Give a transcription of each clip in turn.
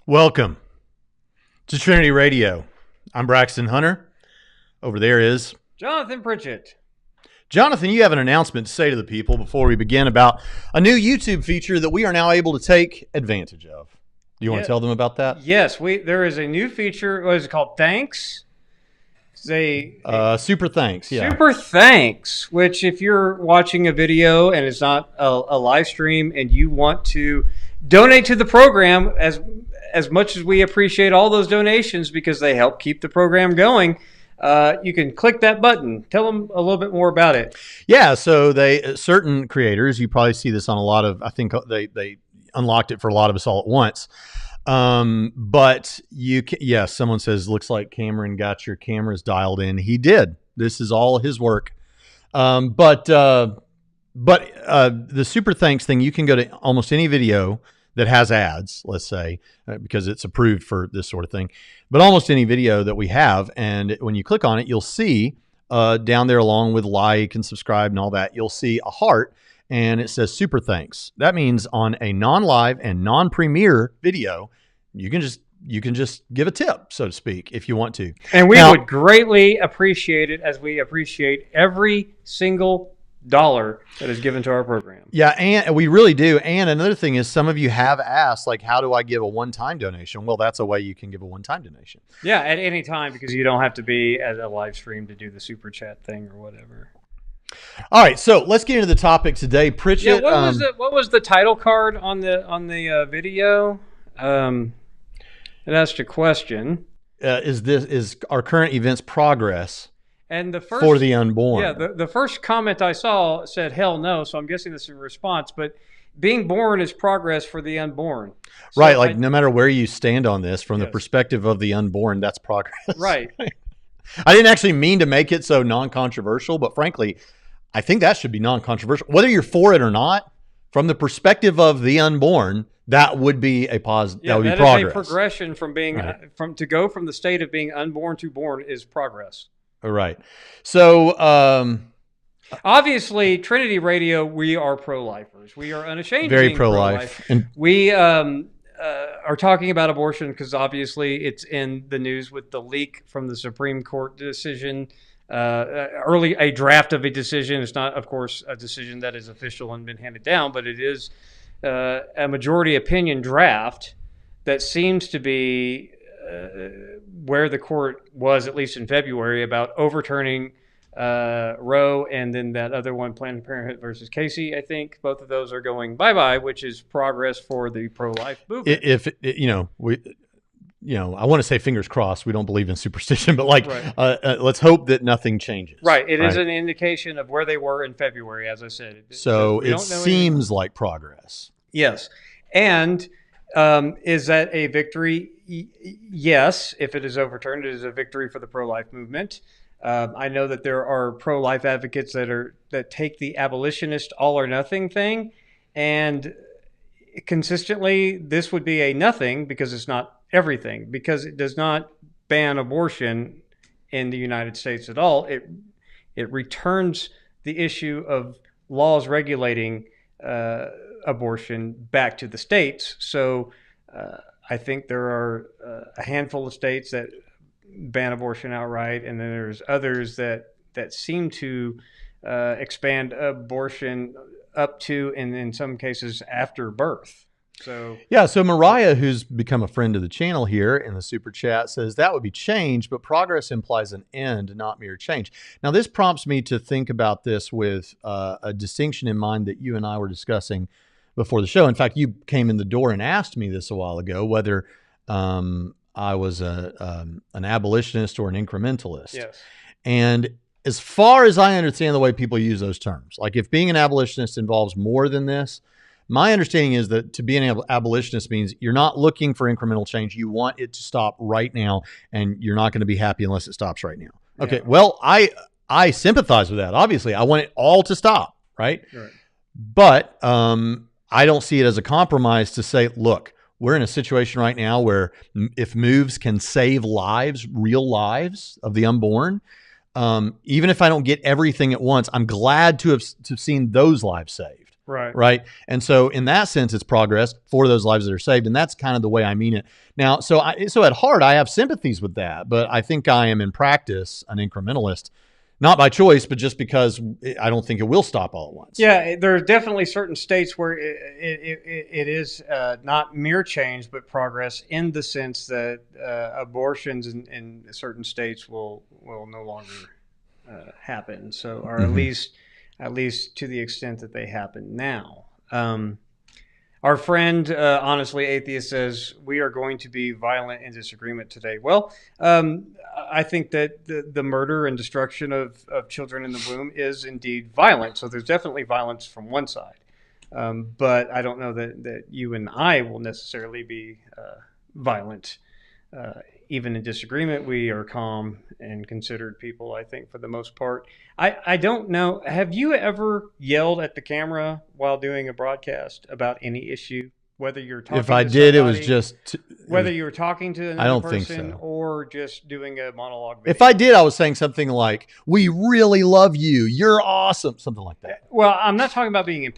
Welcome to Trinity Radio. I'm Braxton Hunter. Over there is Jonathan Pritchett. Jonathan, you have an announcement to say to the people before we begin about a new YouTube feature that we are now able to take advantage of. Do you want to tell them about that? Yes, there is a new feature. What is it called? Thanks? Super thanks. Yeah. Super thanks, which if you're watching a video and it's not a live stream and you want to donate to the program as much as we appreciate all those donations because they help keep the program going, you can click that button. Tell them a little bit more about it. Yeah, so certain creators, you probably see this on a lot of, I think they unlocked it for a lot of us all at once. But someone says, looks like Cameron got your cameras dialed in. He did. This is all his work. But the super thanks thing, you can go to almost any video that has ads, let's say, because it's approved for this sort of thing, but almost any video that we have. And when you click on it, you'll see down there, along with like and subscribe and all that, you'll see a heart and it says super thanks. That means on a non-live and non-premiere video, you can just give a tip, so to speak, if you want to. And we would greatly appreciate it, as we appreciate every single dollar that is given to our program. Yeah, and we really do. And another thing is, some of you have asked, like, how do I give a one-time donation? Well, that's a way you can give a one-time donation. Yeah, at any time, because you don't have to be at a live stream to do the super chat thing or whatever. All right, so let's get into the topic today. Pritchett, what was the title card on the video? It asked a question. Is our current events progress? And the first, for the unborn. Yeah, the first comment I saw said, hell no, so I'm guessing this is a response, but being born is progress for the unborn. So right, no matter where you stand on this, from the perspective of the unborn, that's progress. Right. I didn't actually mean to make it so non-controversial, but frankly, I think that should be non-controversial. Whether you're for it or not, from the perspective of the unborn, that would be a positive. Yeah, that would be progress. Is a progression from being to go from the state of being unborn to born is progress. All right. So, obviously, Trinity Radio, we are pro-lifers. We are unashamed very of being pro-life. And we are talking about abortion because obviously it's in the news with the leak from the Supreme Court decision, a draft of a decision. It's not, of course, a decision that is official and been handed down, but it is a majority opinion draft that seems to be where the court was, at least in February, about overturning Roe, and then that other one, Planned Parenthood versus Casey. I think both of those are going bye-bye, which is progress for the pro-life movement. I want to say fingers crossed. We don't believe in superstition, but let's hope that nothing changes. Right. It is an indication of where they were in February, as I said. So it seems like progress. Yes. And is that a victory? Yes. If it is overturned, it is a victory for the pro-life movement. I know that there are pro-life advocates that take the abolitionist all or nothing thing, and consistently this would be a nothing because it's not everything, because it does not ban abortion in the United States at all. It returns the issue of laws regulating abortion back to the states. So I think there are a handful of states that ban abortion outright, and then there's others that seem to expand abortion up to, and in some cases after birth. So Mariah, who's become a friend of the channel here in the super chat, says that would be change, but progress implies an end, not mere change. Now, this prompts me to think about this with a distinction in mind that you and I were discussing before the show. In fact, you came in the door and asked me this a while ago, whether I was an abolitionist or an incrementalist. Yes. And as far as I understand the way people use those terms, like if being an abolitionist involves more than this, my understanding is that to be an abolitionist means you're not looking for incremental change. You want it to stop right now, and you're not going to be happy unless it stops right now. Okay, well, I sympathize with that. Obviously, I want it all to stop, right? But I don't see it as a compromise to say, look, we're in a situation right now where if moves can save lives, real lives of the unborn, even if I don't get everything at once, I'm glad to have seen those lives saved. Right. Right. And so in that sense, it's progress for those lives that are saved. And that's kind of the way I mean it. Now, so at heart, I have sympathies with that, but I think I am in practice an incrementalist, not by choice, but just because I don't think it will stop all at once. Yeah, there are definitely certain states where it is not mere change, but progress, in the sense that abortions in certain states will no longer happen. So, or at least to the extent that they happen now. Our friend, honestly, Atheist, says, we are going to be violent in disagreement today. Well, I think that the murder and destruction of children in the womb is indeed violent. So there's definitely violence from one side. But I don't know that you and I will necessarily be violent. Even in disagreement, we are calm and considered people, I think, for the most part. I don't know. Have you ever yelled at the camera while doing a broadcast about any issue? Whether you're talking if I to did, somebody, it was just... whether you were talking to I don't another think person so. or just doing a monologue video. If I did, I was saying something like, we really love you. You're awesome. Something like that. Well, I'm not talking about being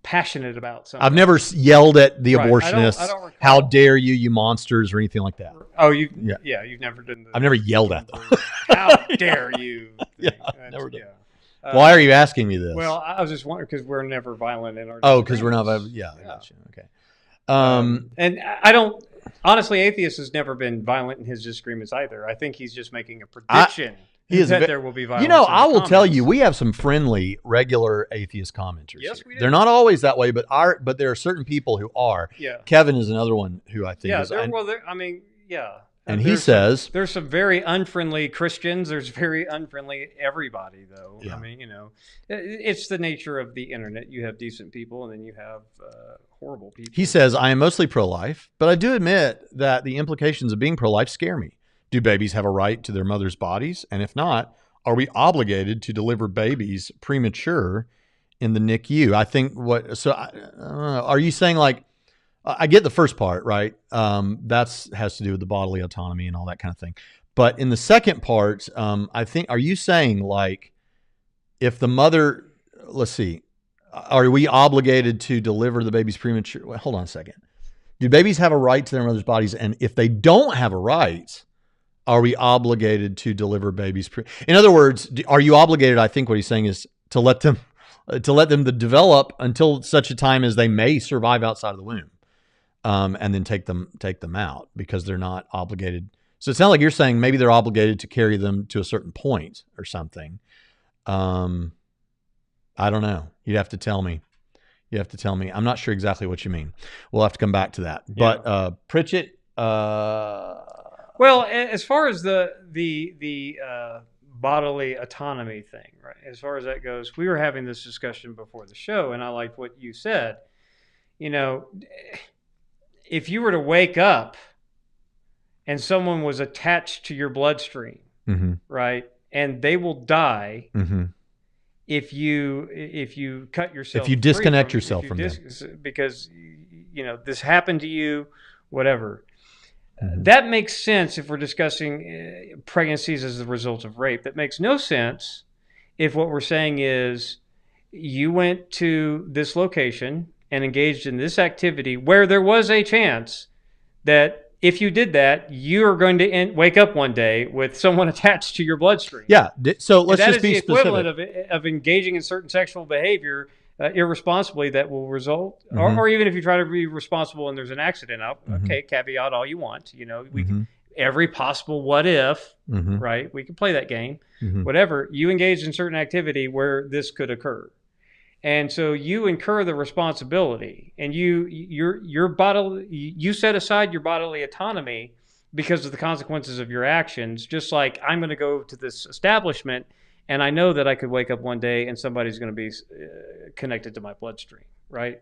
passionate about something. I've never yelled at the Right. abortionists, I don't recall. how dare you, you monsters, or anything like that. Oh, you've never done. I've never yelled at them. How dare you? Yeah, That's- never done. yeah. Why are you asking me this? Well, I was just wondering because we're never violent in our. Because we're not... disagreements. Yeah, I got you. Okay. And I don't. Honestly, Atheist has never been violent in his disagreements either. I think he's just making a prediction that there will be violence. I will tell comments. you, we have some friendly, regular atheist commenters. Yes, here. we do. They're not always that way, but there are certain people who are. Yeah. Kevin is another one who I think Yeah. is. Yeah. And he says, there's some very unfriendly Christians. There's very unfriendly everybody, though. Yeah. I mean, it's the nature of the internet. You have decent people, and then you have horrible people. he says, I am mostly pro-life, but I do admit that the implications of being pro-life scare me. Do babies have a right to their mother's bodies? And if not, are we obligated to deliver babies premature in the NICU? I think are you saying like, I get the first part, right? That has to do with the bodily autonomy and all that kind of thing. But in the second part, I think, are you saying like, if the mother, let's see, are we obligated to deliver the babies premature? Well, hold on a second. Do babies have a right to their mother's bodies? And if they don't have a right, are we obligated to deliver babies? In other words, are you obligated? I think what he's saying is to let them develop until such a time as they may survive outside of the womb. And then take them out because they're not obligated. So it sounds like you're saying maybe they're obligated to carry them to a certain point or something. I don't know. You'd have to tell me. I'm not sure exactly what you mean. We'll have to come back to that. Yeah. But Pritchett. Well, as far as the bodily autonomy thing, right? As far as that goes, we were having this discussion before the show, and I liked what you said. If you were to wake up and someone was attached to your bloodstream, right, and they will die if you cut yourself, if you disconnect yourself from them, because this happened to you, whatever. That makes sense if we're discussing pregnancies as the result of rape. That makes no sense if what we're saying is you went to this location and engaged in this activity where there was a chance that if you did that, you're going to wake up one day with someone attached to your bloodstream. Yeah. So let's just be specific. That is the equivalent of engaging in certain sexual behavior irresponsibly that will result, or even if you try to be responsible and there's an accident, okay, caveat all you want. We can, every possible what if, right? We can play that game. Whatever, you engaged in certain activity where this could occur. And so you incur the responsibility, and you set aside your bodily autonomy because of the consequences of your actions. Just like I'm going to go to this establishment, and I know that I could wake up one day and somebody's going to be connected to my bloodstream, right?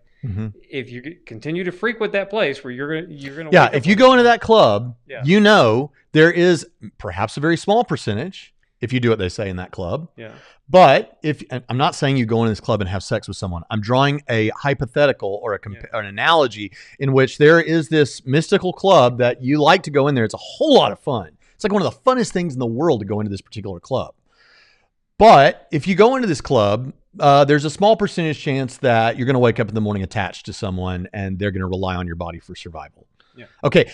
If you continue to frequent that place where you're going to if you go into that club, there is perhaps a very small percentage if you do what they say in that club. Yeah. But I'm not saying you go into this club and have sex with someone. I'm drawing a hypothetical or an analogy in which there is this mystical club that you like to go in there. It's a whole lot of fun. It's like one of the funnest things in the world to go into this particular club. But if you go into this club there's a small percentage chance that you're going to wake up in the morning attached to someone and they're going to rely on your body for survival. Yeah. Okay,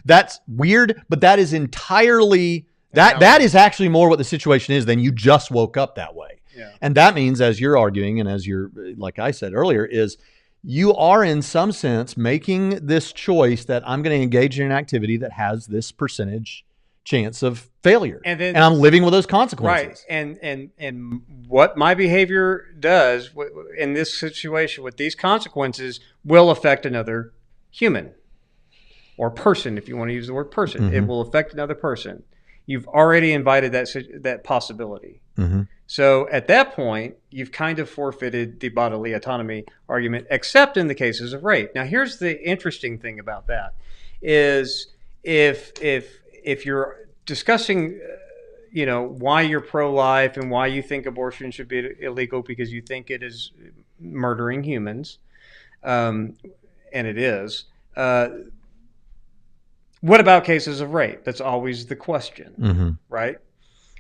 that's weird, but that is entirely that is actually more what the situation is than you just woke up that way. Yeah. And that means, as you're arguing, and as you're, like I said earlier, is you are in some sense making this choice that I'm going to engage in an activity that has this percentage chance of failure, and I'm living with those consequences. Right, and what my behavior does in this situation with these consequences will affect another human or person, if you want to use the word person. Mm-hmm. It will affect another person. You've already invited that possibility. Mm-hmm. So at that point, you've kind of forfeited the bodily autonomy argument, except in the cases of rape. Now, here's the interesting thing about that: is if you're discussing, why you're pro-life and why you think abortion should be illegal because you think it is murdering humans, and it is. What about cases of rape? That's always the question, mm-hmm. right?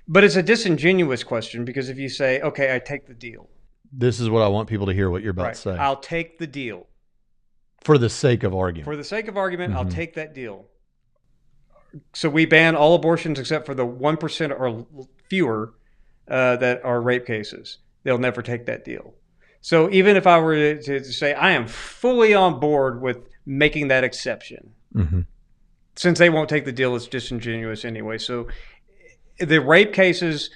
But it's a disingenuous question because if you say, okay, I take the deal. This is what I want people to hear what you're about to say. I'll take the deal. For the sake of argument. For the sake of argument, mm-hmm. I'll take that deal. So we ban all abortions except for the 1% or fewer that are rape cases. They'll never take that deal. So even if I were to say I am fully on board with making that exception, mm-hmm. since they won't take the deal, it's disingenuous anyway. So the rape cases,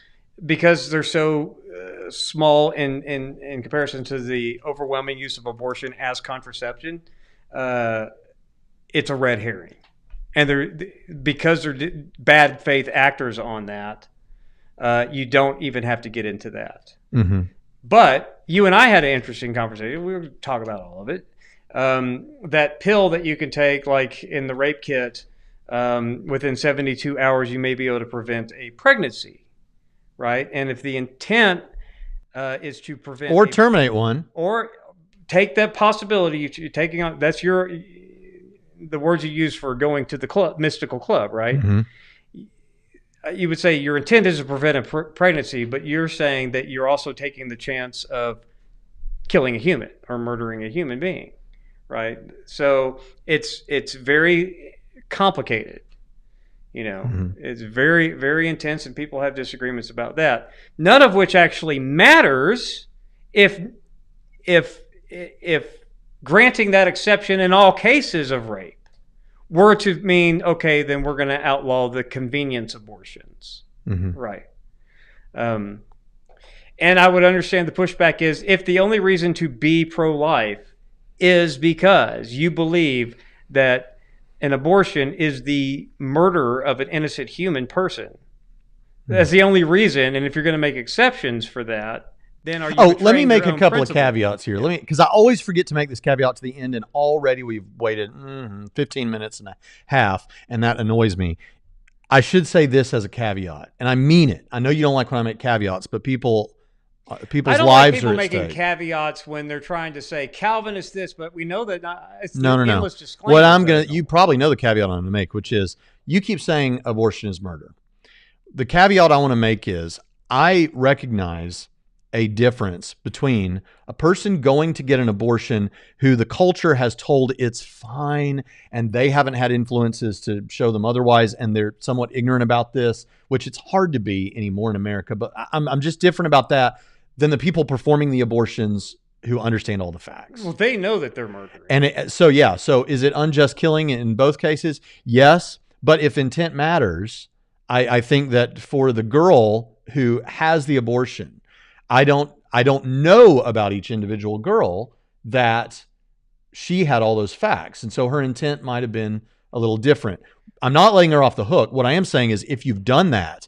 because they're so small in comparison to the overwhelming use of abortion as contraception, it's a red herring. And because they're bad faith actors on that, you don't even have to get into that. Mm-hmm. But you and I had an interesting conversation. We were talk about all of it. That pill that you can take, like in the rape kit, within 72 hours, you may be able to prevent a pregnancy, right? And if the intent is to prevent or terminate one, or take that possibility, you're taking on, that's the words you use for going to the club, mystical club, right? Mm-hmm. You would say your intent is to prevent a pregnancy, but you're saying that you're also taking the chance of killing a human or murdering a human being, right? So it's very complicated, mm-hmm. It's very, very intense, and people have disagreements about that. None of which actually matters if granting that exception in all cases of rape were to mean, okay, then we're going to outlaw the convenience abortions. Mm-hmm. Right. And I would understand the pushback is if the only reason to be pro-life is because you believe that an abortion is the murder of an innocent human person. That's the only reason. And if you're going to make exceptions for that, then are you let me make a couple principle? of caveats here. Because I always forget to make this caveat to the end, and already we've waited 15 minutes and a half, and that annoys me. I should say this as a caveat, and I mean it. I know you don't like when I make caveats, but people's lives like people are at making stake. Caveats when they're trying to say Calvin is this, but we know that it's no. What you probably know the caveat I'm going to make, which is you keep saying abortion is murder. The caveat I want to make is I recognize a difference between a person going to get an abortion who the culture has told it's fine and they haven't had influences to show them otherwise, and they're somewhat ignorant about this, which it's hard to be anymore in America, but I'm just different about that than the people performing the abortions who understand all the facts. Well, they know that they're murdering. And so is it unjust killing in both cases? Yes, but if intent matters, I think that for the girl who has the abortion, I don't know about each individual girl that she had all those facts. And so her intent might have been a little different. I'm not letting her off the hook. What I am saying is if you've done that,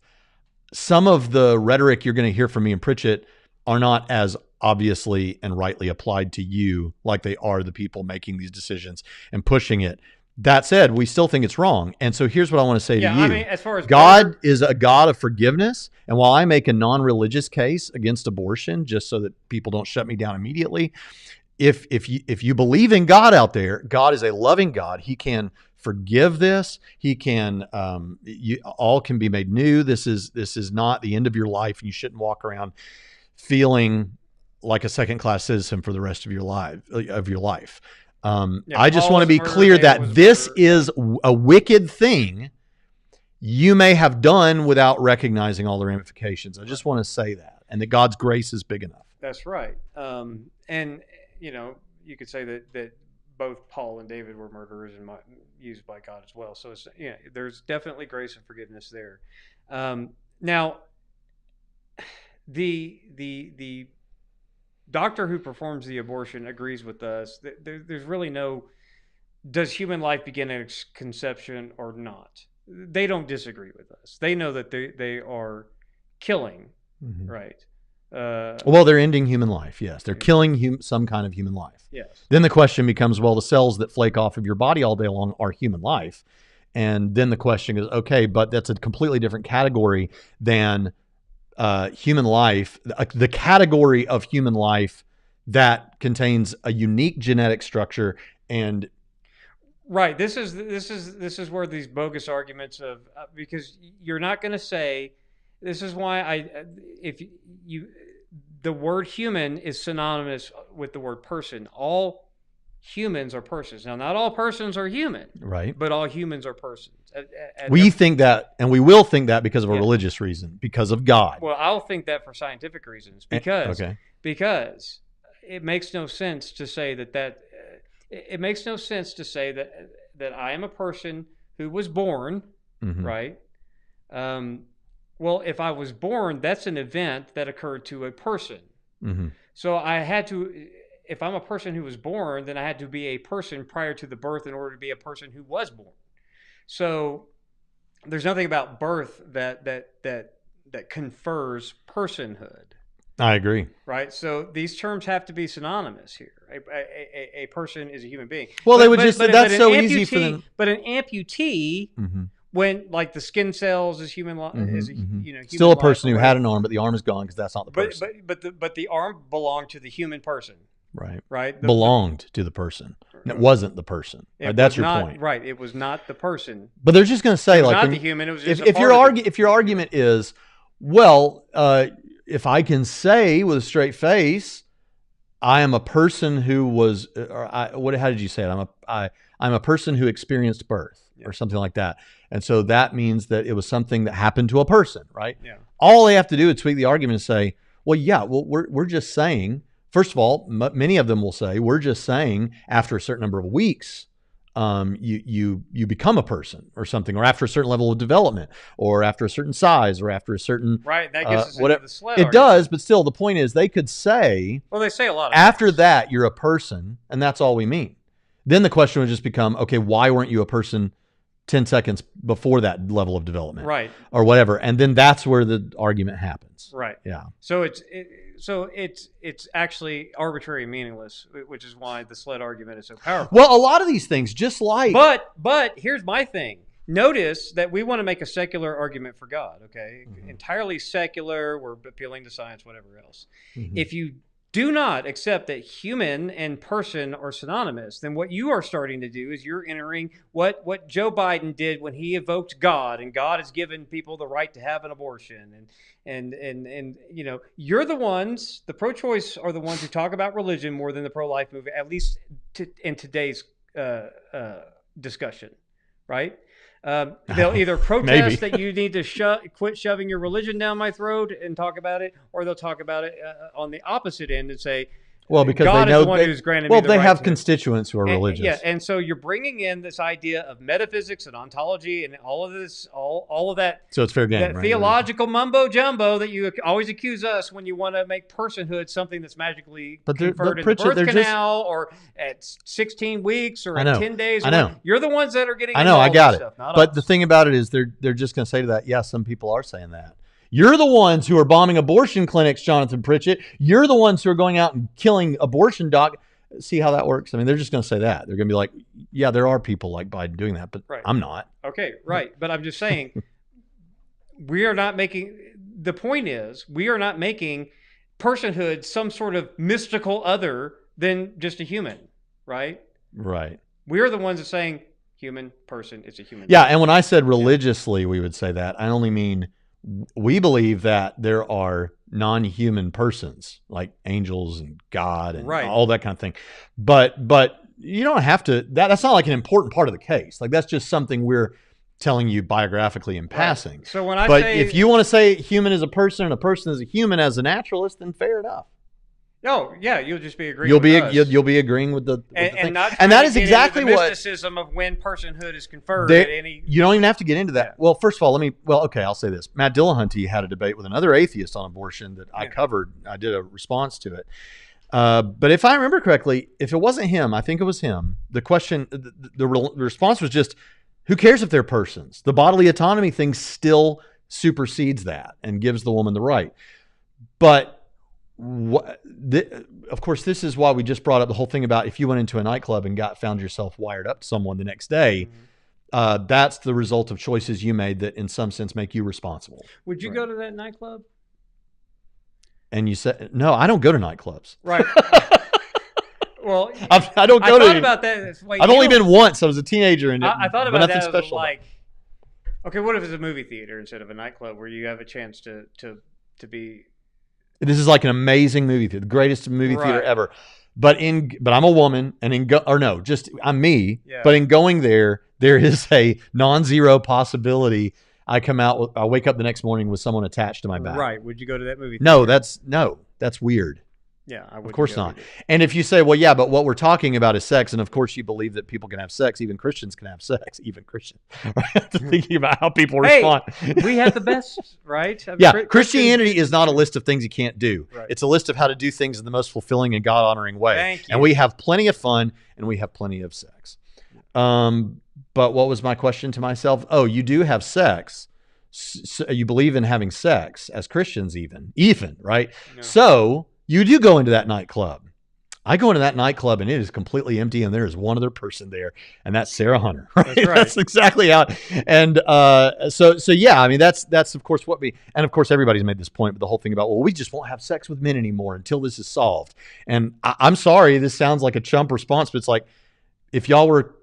some of the rhetoric you're going to hear from me and Pritchett are not as obviously and rightly applied to you like they are the people making these decisions and pushing it. That said, we still think it's wrong. And so here's what I want to say to you. I mean, as far as God is a God of forgiveness. And while I make a non-religious case against abortion, just so that people don't shut me down immediately, if you believe in God out there, God is a loving God. He can forgive this. He can, all can be made new. This is not the end of your life. You shouldn't walk around feeling like a second-class citizen for the rest of your life. Yeah, I just Paul want to was a be murderer, clear David that was a this murderer. is a wicked thing you may have done without recognizing all the ramifications. I just want to say that, and that God's grace is big enough. That's right. And you could say that both Paul and David were murderers and used by God as well. So it's, there's definitely grace and forgiveness there. Now, the doctor who performs the abortion agrees with us. There's really no, does human life begin at conception or not? They don't disagree with us. They know that they are killing, right? Well, they're ending human life. Yes, they're killing some kind of human life. Yes. Then the question becomes, well, the cells that flake off of your body all day long are human life. And then the question is, okay, but that's a completely different category than human life, the category of human life that contains a unique genetic structure. And right, this is where these bogus arguments of because you're not going to say, this is why the word human is synonymous with the word person. All humans are persons. Now, not all persons are human, right? But all humans are persons. We think that, and we will think that because of a religious reason, because of God. Well, I'll think that for scientific reasons, because it makes no sense to say that it makes no sense to say that I am a person who was born, right? Well, if I was born, that's an event that occurred to a person. So I had to, if I'm a person who was born, then I had to be a person prior to the birth in order to be a person who was born. So there's nothing about birth that confers personhood. I agree. Right? So these terms have to be synonymous here. A person is a human being. Well, they would just, that's so easy for them. But an amputee, when like the skin cells is human, is human still a person who had an arm, but the arm is gone because that's not the person. But the arm belonged to the human person. Right. Belonged to the person. It wasn't the person. Right? That's your point. Right. It was not the person. But they're just going to say, like, not the human. It was just if your argument is, well, if I can say with a straight face, I am a person who was, how did you say it? I'm a person who experienced birth, or something like that. And so that means that it was something that happened to a person, right? Yeah. All they have to do is tweak the argument and say, well, yeah, well, we're just saying. First of all, many of them will say, we're just saying after a certain number of weeks, you become a person or something, or after a certain level of development, or after a certain size, or after a certain right. That gets us into the sled. It does, but still, the point is they could say, well, they say a lot. After that, you're a person, and that's all we mean. Then the question would just become, okay, why weren't you a person 10 seconds before that level of development, right, or whatever? And then that's where the argument happens, right? Yeah. So it's actually arbitrary and meaningless, which is why the sled argument is so powerful. Well, a lot of these things, just like, but here's my thing. Notice that we want to make a secular argument for God. Okay, entirely secular. We're appealing to science, whatever else. If you do not accept that human and person are synonymous, then what you are starting to do is you're entering what Joe Biden did when he evoked God, and God has given people the right to have an abortion, and you're the ones, the pro-choice are the ones who talk about religion more than the pro-life movement, at least in today's discussion, right? They'll either protest that you need to quit shoving your religion down my throat and talk about it, or they'll talk about it on the opposite end and say, well, because God they know is the one who's granted me the they right have to constituents who are religious. Yeah, and so you're bringing in this idea of metaphysics and ontology and all of this, all of that. So it's fair game, that right? Theological mumbo jumbo that you always accuse us when you want to make personhood something that's magically conferred in the birth canal, or at 16 weeks, or at 10 days. I know. You're the ones that are getting. I know. I got it. Stuff, but the thing about it is, they're just going to say to that, yeah, some people are saying that. You're the ones who are bombing abortion clinics, Jonathan Pritchett. You're the ones who are going out and killing abortion doc. See how that works? I mean, they're just going to say that. They're going to be like, yeah, there are people like Biden doing that, but I'm not. Okay, right. But I'm just saying, we are not making, the point is, we are not making personhood some sort of mystical other than just a human, right? Right. We are the ones that are saying human person is a human. Yeah, being. And when I said religiously we would say that, I only mean We believe that there are non-human persons like angels and God and all that kind of thing. But you don't have to, that's not like an important part of the case. Like, that's just something we're telling you biographically in passing. So when but if you want to say human is a person and a person is a human as a naturalist, then fair enough. No, yeah, you'll just be agreeing. You'll be agreeing with the and that is exactly the what mysticism of when personhood is conferred. You don't even have to get into that. Yeah. Well, first of all, I'll say this. Matt Dillahunty had a debate with another atheist on abortion that I covered. I did a response to it. But if I remember correctly, if it wasn't him, I think it was him. The question, the response was just, who cares if they're persons? The bodily autonomy thing still supersedes that and gives the woman the right. But of course, this is why we just brought up the whole thing about if you went into a nightclub and found yourself wired up to someone the next day, that's the result of choices you made that in some sense make you responsible. Would you go to that nightclub? And you said, no, I don't go to nightclubs. Right. Well, I don't go to. I thought about that. Like, I've only been once. I was a teenager, and I thought about that. Special. Like, okay, what if it's a movie theater instead of a nightclub where you have a chance to be? This is like an amazing movie theater, the greatest movie theater ever. But I'm a woman, and I'm me. Yeah. But in going there is a non-zero possibility. I wake up the next morning with someone attached to my back. Right. Would you go to that movie theater? No, that's weird. Yeah, I would. Of course not. And if you say, well, yeah, but what we're talking about is sex, and of course you believe that people can have sex, even Christians can have sex, even Christians. Thinking about how people respond. We have the best, right? Christianity is not a list of things you can't do. Right. It's a list of how to do things in the most fulfilling and God-honoring way. Thank you. And we have plenty of fun, and we have plenty of sex. But what was my question to myself? Oh, you do have sex. So you believe in having sex as Christians, even, right? No. So you do go into that nightclub. I go into that nightclub and it is completely empty, and there is one other person there, and that's Sarah Hunter. Right? That's right. That's exactly how. And so yeah, I mean that's of course and of course everybody's made this point, but the whole thing about, well, we just won't have sex with men anymore until this is solved. And I'm sorry, this sounds like a chump response, but it's like, if y'all were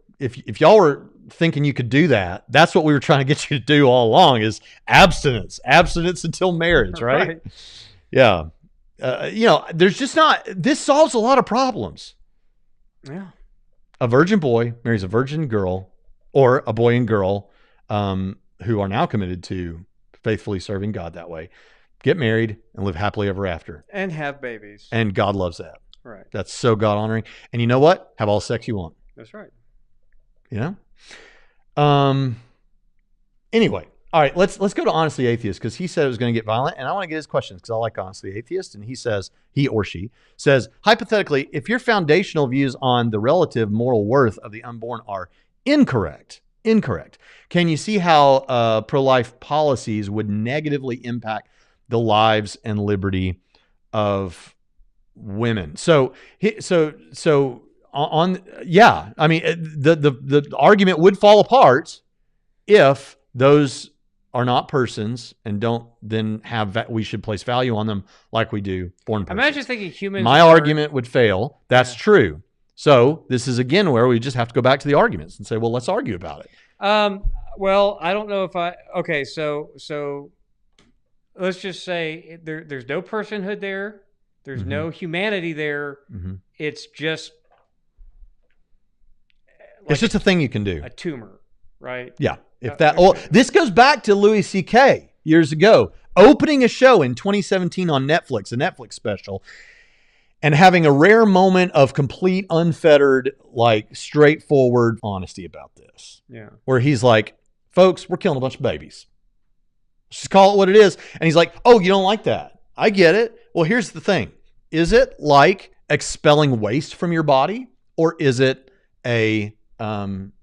thinking you could do that, that's what we were trying to get you to do all along, is abstinence until marriage, right? Yeah. There's just not, this solves a lot of problems. Yeah. A virgin boy marries a virgin girl, or a boy and girl who are now committed to faithfully serving God that way, get married and live happily ever after. And have babies. And God loves that. Right. That's so God honoring. And you know what? Have all the sex you want. That's right. Anyway. All right, let's go to Honestly Atheist, because he said it was going to get violent, and I want to get his questions because I like Honestly Atheist. And he or she says, hypothetically, if your foundational views on the relative moral worth of the unborn are incorrect, can you see how pro-life policies would negatively impact the lives and liberty of women? I mean, the argument would fall apart if those are not persons and don't then we should place value on them like we do born persons. Imagine thinking humans. My argument would fail. That's true. So this is again where we just have to go back to the arguments and say, well, let's argue about it. Well, I don't know if okay. So let's just say there's no personhood there. There's no humanity there. Mm-hmm. It's just it's just a thing you can do. A tumor, right? Yeah. This goes back to Louis C.K. years ago, opening a show in 2017 on Netflix, a Netflix special, and having a rare moment of complete, unfettered, like straightforward honesty about this. Yeah. Where he's like, folks, we're killing a bunch of babies. Let's just call it what it is. And he's like, oh, you don't like that. I get it. Well, here's the thing. Is it like expelling waste from your body, or is it a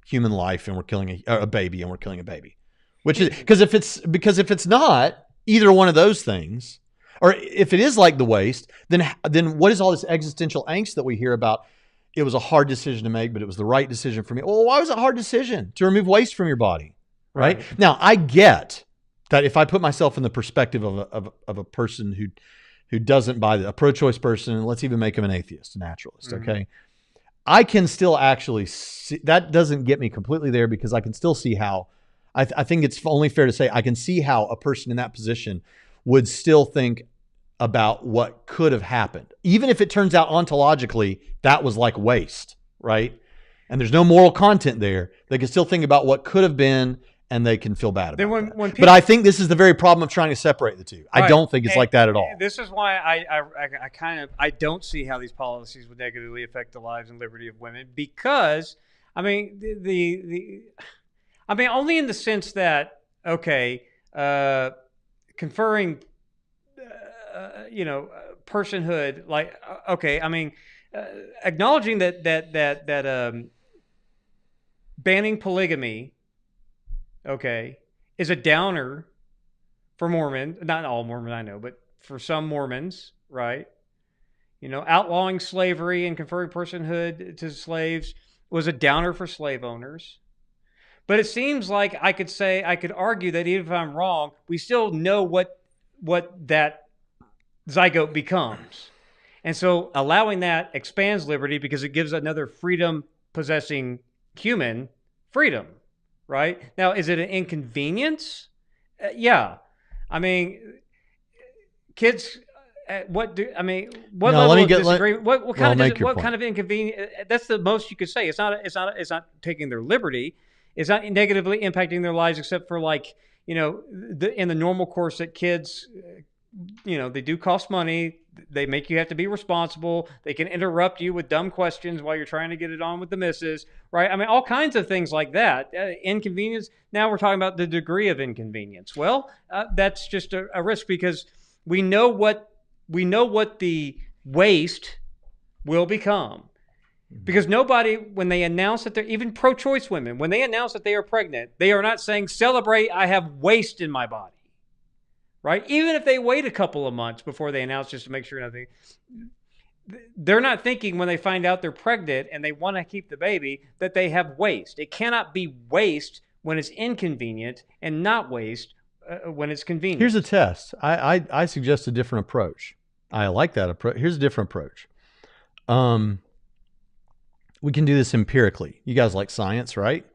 human life and we're killing a baby and we're killing a baby? Which is because if it's not either one of those things, or if it is like the waste, then what is all this existential angst that we hear about? It was a hard decision to make, but it was the right decision for me. Well, why was it a hard decision to remove waste from your body? Right? Now, I get that if I put myself in the perspective of a person who doesn't buy a pro-choice person, let's even make him an atheist, a naturalist, okay? I can still actually see, that doesn't get me completely there, because I can still see how I think it's only fair to say I can see how a person in that position would still think about what could have happened. Even if it turns out ontologically that was like waste, right? And there's no moral content there, they can still think about what could have been, and they can feel bad about that. When people, but I think this is the very problem of trying to separate the two. Right. I don't think it's like that at all. This is why I don't see how these policies would negatively affect the lives and liberty of women, because I mean only in the sense that conferring personhood, like acknowledging that banning polygamy is a downer for Mormon, not all Mormon I know, but for some Mormons, right? Outlawing slavery and conferring personhood to slaves was a downer for slave owners. But it seems like I could argue that even if I'm wrong, we still know what that zygote becomes. And so allowing that expands liberty because it gives another freedom-possessing human freedom, right? Now, is it an inconvenience? Yeah. I mean, kids... What level of disagreement? What kind of inconvenience? That's the most you could say. It's not taking their liberty. It's not negatively impacting their lives, except for in the normal course that kids, they do cost money. They make you have to be responsible. They can interrupt you with dumb questions while you're trying to get it on with the missus, right? I mean, all kinds of things like that. Inconvenience. Now we're talking about the degree of inconvenience. Well, that's just a risk because we know what the waste will become. Because nobody, when they announce that they're, even pro-choice women, when they announce that they are pregnant, they are not saying, celebrate, I have waste in my body. Right? Even if they wait a couple of months before they announce just to make sure nothing, they're not thinking when they find out they're pregnant and they want to keep the baby that they have waste. It cannot be waste when it's inconvenient and not waste when it's convenient. Here's a test. I suggest a different approach. I like that approach. Here's a different approach. We can do this empirically. You guys like science, right?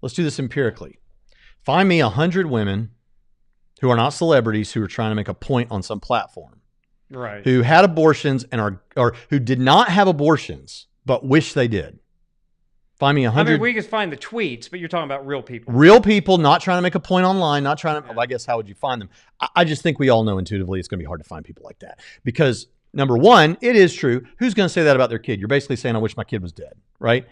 Let's do this empirically. Find me 100 women who are not celebrities who are trying to make a point on some platform. Right. Who had abortions or who did not have abortions, but wish they did. Find me 100. I mean, we could find the tweets, but you're talking about real people. Real people, not trying to make a point online, not trying to, well, I guess, how would you find them? I just think we all know intuitively it's going to be hard to find people like that. Because, number one, it is true. Who's going to say that about their kid? You're basically saying, I wish my kid was dead, right?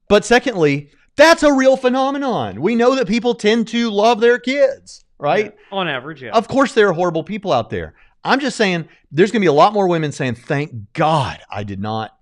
But secondly, that's a real phenomenon. We know that people tend to love their kids, right? Yeah, on average, yeah. Of course, there are horrible people out there. I'm just saying there's going to be a lot more women saying, thank God I did not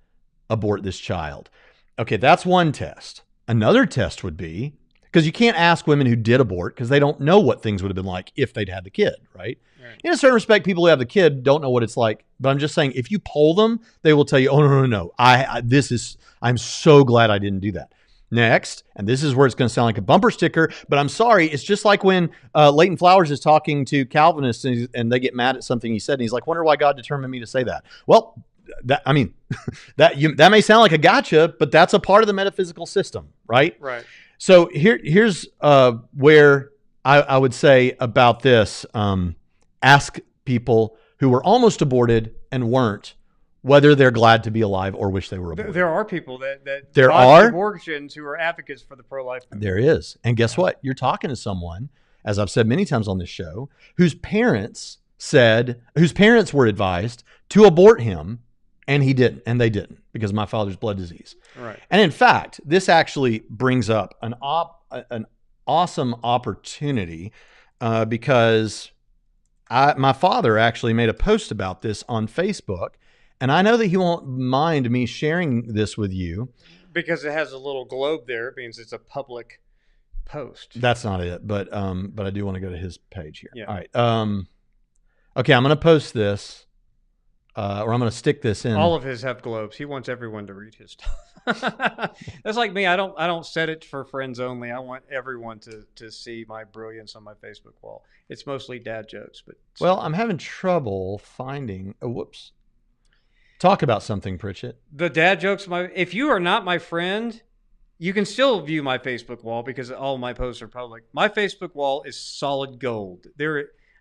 abort this child. Okay, that's one test. Another test would be, because you can't ask women who did abort because they don't know what things would have been like if they'd had the kid, right? In a certain respect, people who have the kid don't know what it's like. But I'm just saying, if you poll them, they will tell you, oh, no. I'm so glad I didn't do that. Next, and this is where it's going to sound like a bumper sticker, but I'm sorry. It's just like when Leighton Flowers is talking to Calvinists and they get mad at something he said. And he's like, wonder why God determined me to say that. Well, that may sound like a gotcha, but that's a part of the metaphysical system, right? Right. So here's where I would say about this. Ask people who were almost aborted and weren't whether they're glad to be alive or wish they were aborted. There are people that there are abortions who are advocates for the pro-life movement. There is. And guess what? You're talking to someone, as I've said many times on this show, whose parents were advised to abort him, and he didn't, and they didn't, because of my father's blood disease. Right. And in fact, this actually brings up an awesome opportunity because my father actually made a post about this on Facebook, and I know that he won't mind me sharing this with you. Because it has a little globe there. It means it's a public post. That's not it, but I do want to go to his page here. Yeah. All right. Okay, I'm going to post this, or I'm going to stick this in. All of his have globes. He wants everyone to read his stuff. That's like me. I don't set it for friends only. I want everyone to see my brilliance on my Facebook wall. It's mostly dad jokes, but well, I'm having trouble finding. Oh, whoops. Talk about something, Pritchett. The dad jokes. If you are not my friend, You can still view my Facebook wall because all my posts are public. My Facebook wall is solid gold.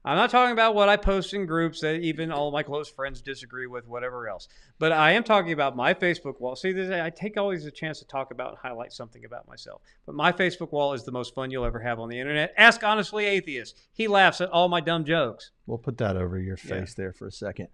I'm not talking about what I post in groups that even all my close friends disagree with, whatever else. But I am talking about my Facebook wall. See, I take always a chance to talk about and highlight something about myself. But my Facebook wall is the most fun you'll ever have on the internet. Ask Honestly Atheist. He laughs at all my dumb jokes. We'll put that over your face there for a second.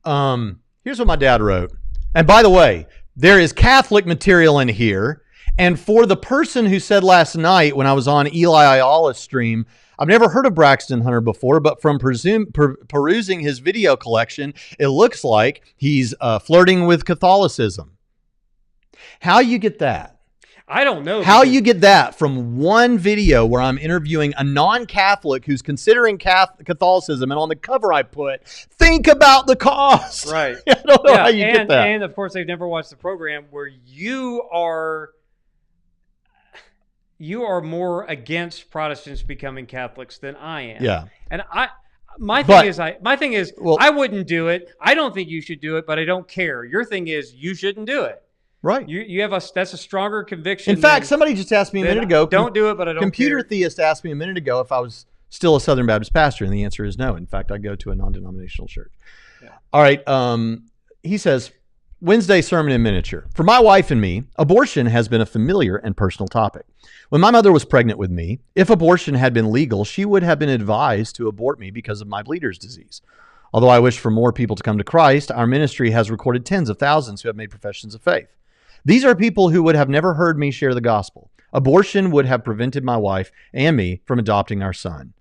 Here's what my dad wrote. And by the way, there is Catholic material in here. And for the person who said last night when I was on Eli Ayala's stream, I've never heard of Braxton Hunter before, but from perusing his video collection, it looks like he's flirting with Catholicism. How you get that? I don't know. How you get that from one video where I'm interviewing a non-Catholic who's considering Catholicism, and on the cover I put, think about the cost. Right. I don't know how you get that. And of course, they've never watched the program where you are more against Protestants becoming Catholics than I am. Yeah. And my thing is, well, I wouldn't do it. I don't think you should do it, but I don't care. Your thing is, you shouldn't do it. Right. You have that's a stronger conviction. In fact, somebody just asked me a minute ago. Don't do it, but I don't Computer care. Theist asked me a minute ago if I was still a Southern Baptist pastor, and the answer is no. In fact, I go to a non-denominational church. Yeah. All right. He says, Wednesday sermon in miniature. For my wife and me, abortion has been a familiar and personal topic. When my mother was pregnant with me, if abortion had been legal, she would have been advised to abort me because of my bleeder's disease. Although I wish for more people to come to Christ, our ministry has recorded tens of thousands who have made professions of faith. These are people who would have never heard me share the gospel. Abortion would have prevented my wife and me from adopting our son.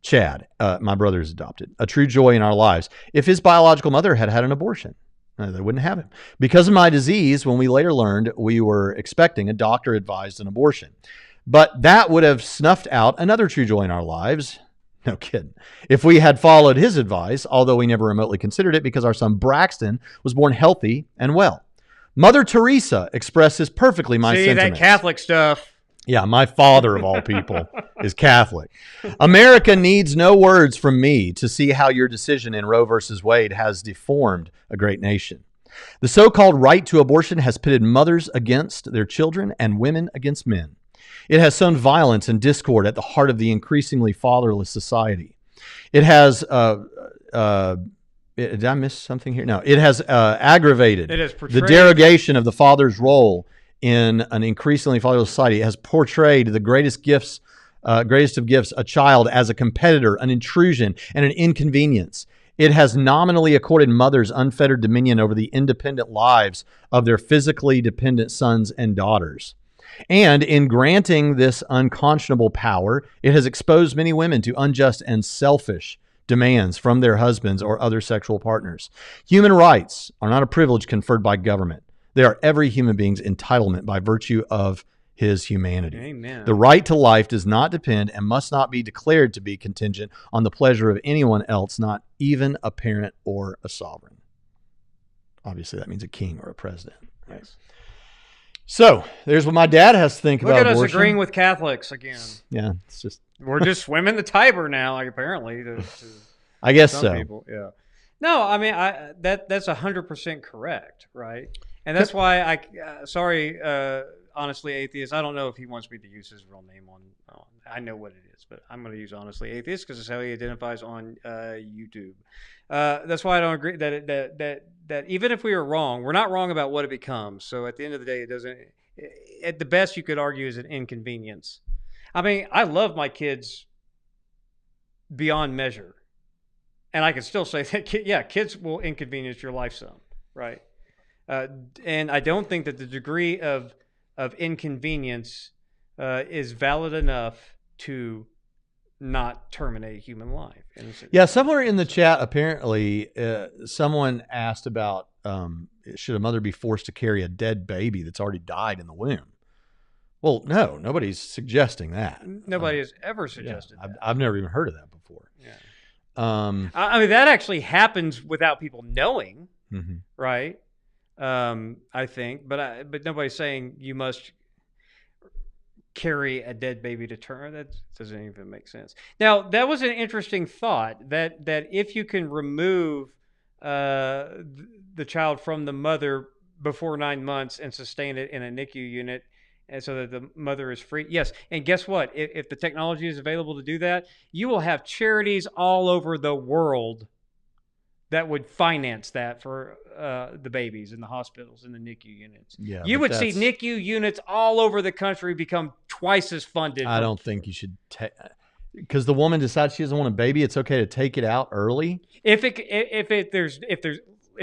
Chad, my brother is adopted, a true joy in our lives. If his biological mother had had an abortion, they wouldn't have him. Because of my disease, when we later learned we were expecting, a doctor advised an abortion. But that would have snuffed out another true joy in our lives. No kidding. If we had followed his advice, although we never remotely considered it because our son Braxton was born healthy and well. Mother Teresa expresses perfectly my sentiments. See, that Catholic stuff. Yeah, my father of all people is Catholic. America needs no words from me to see how your decision in Roe versus Wade has deformed a great nation. The so-called right to abortion has pitted mothers against their children and women against men. It has sown violence and discord at the heart of the increasingly fatherless society. It has, did I miss something here? No, it has aggravated the derogation of the father's role in an increasingly fatherless society. It has portrayed the greatest of gifts, a child, as a competitor, an intrusion, and an inconvenience. It has nominally accorded mothers unfettered dominion over the independent lives of their physically dependent sons and daughters. And in granting this unconscionable power, it has exposed many women to unjust and selfish demands from their husbands or other sexual partners. Human rights are not a privilege conferred by government. They are every human being's entitlement by virtue of his humanity. Amen. The right to life does not depend and must not be declared to be contingent on the pleasure of anyone else, not even a parent or a sovereign. Obviously, that means a king or a president. Right? Yes. So there's what my dad has to think about abortion. Look at us agreeing with Catholics again. Yeah, it's just we're just swimming the Tiber now, like apparently. To I guess some so. People. Yeah. No, I mean that's 100% correct, right? And that's why Honestly Atheist. I don't know if he wants me to use his real name on. I know what it is, but I'm going to use Honestly Atheist because it's how he identifies on YouTube. That's why I don't agree that even if we are wrong, we're not wrong about what it becomes. So at the end of the day, it doesn't. At the best, you could argue is an inconvenience. I mean, I love my kids beyond measure, and I can still say that kids will inconvenience your life some, right? And I don't think that the degree of inconvenience is valid enough to not terminate human life. Yeah, somewhere in the chat, apparently, someone asked about should a mother be forced to carry a dead baby that's already died in the womb? Well, no, nobody's suggesting that. Nobody has ever suggested that. I've never even heard of that before. Yeah. I mean, that actually happens without people knowing, right? I think, but nobody's saying you must carry a dead baby to term. That doesn't even make sense. Now, that was an interesting thought that if you can remove the child from the mother before 9 months and sustain it in a NICU unit, and so that the mother is free. Yes, and guess what? If the technology is available to do that, you will have charities all over the world that would finance that for the babies in the hospitals and the NICU units. Yeah, you would see NICU units all over the country become twice as funded. I don't think you should take, because the woman decides she doesn't want a baby. It's okay to take it out early. If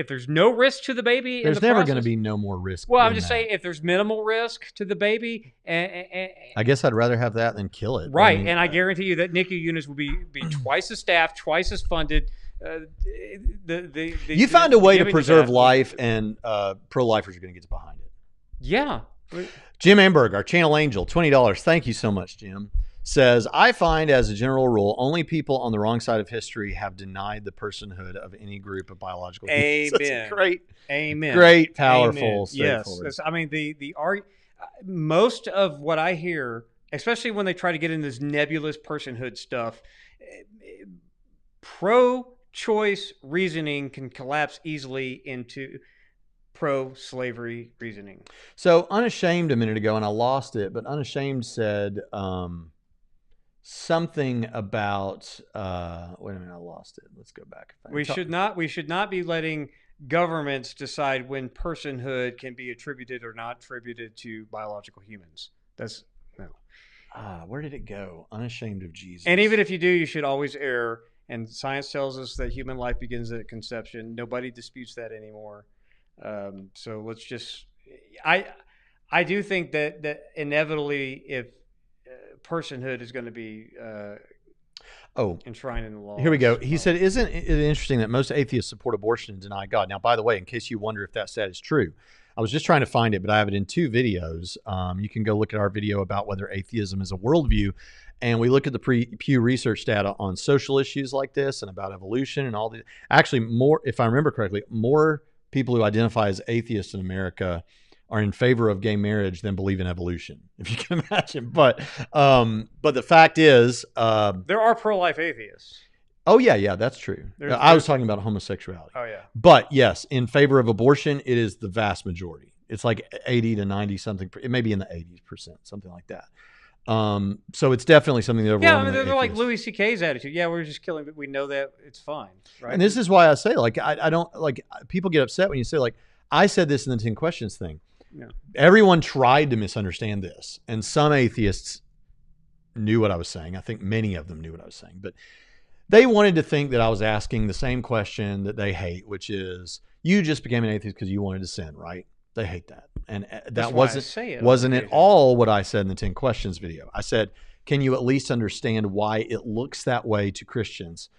there's no risk to the baby, there's never going to be no more risk. Well, I'm just saying, if there's minimal risk to the baby, I guess I'd rather have that than kill it. Right, and I guarantee you that NICU units will be twice as staffed, twice as funded. You find a way to preserve life, and pro-lifers are going to get behind it. Yeah. Jim Amberg, our channel angel, $20. Thank you so much, Jim. Says, I find as a general rule, only people on the wrong side of history have denied the personhood of any group of biological beings. Amen. Great. Amen. Great, powerful. Amen. Yes. I mean, most of what I hear, especially when they try to get into this nebulous personhood stuff, pro-choice reasoning can collapse easily into pro-slavery reasoning. So Unashamed a minute ago, and I lost it, but Unashamed said something about wait a minute, I lost it. Let's go back. We should not be letting governments decide when personhood can be attributed or not attributed to biological humans. That's no. Where did it go? Unashamed of Jesus. And even if you do, you should always err. And science tells us that human life begins at conception. Nobody disputes that anymore. So let's just. I do think that inevitably, if personhood is going to be enshrined in the law. Here we go. He said, isn't it interesting that most atheists support abortion and deny God? Now, by the way, in case you wonder if that stat is true, I was just trying to find it, but I have it in 2 videos. You can go look at our video about whether atheism is a worldview. And we look at the Pew Research data on social issues like this and about evolution and all the. Actually, more, if I remember correctly, more people who identify as atheists in America are in favor of gay marriage than believe in evolution, if you can imagine. But the fact is, there are pro-life atheists. Oh yeah, that's true. I was talking about homosexuality. Oh yeah. But yes, in favor of abortion, it is the vast majority. It's like 80 to 90 something. It may be in the 80%, something like that. So it's definitely something that overwhelmingly. Yeah, I mean, they're like Louis C.K.'s attitude. Yeah, we're just killing, but we know that it's fine, right? And this is why I say, like, I don't like. People get upset when you say, like, I said this in the 10 questions thing. Yeah. Everyone tried to misunderstand this, and some atheists knew what I was saying. I think many of them knew what I was saying, but they wanted to think that I was asking the same question that they hate, which is, you just became an atheist because you wanted to sin, right? They hate that. And that wasn't at all what I said in the 10 questions video. I said, can you at least understand why it looks that way to Christians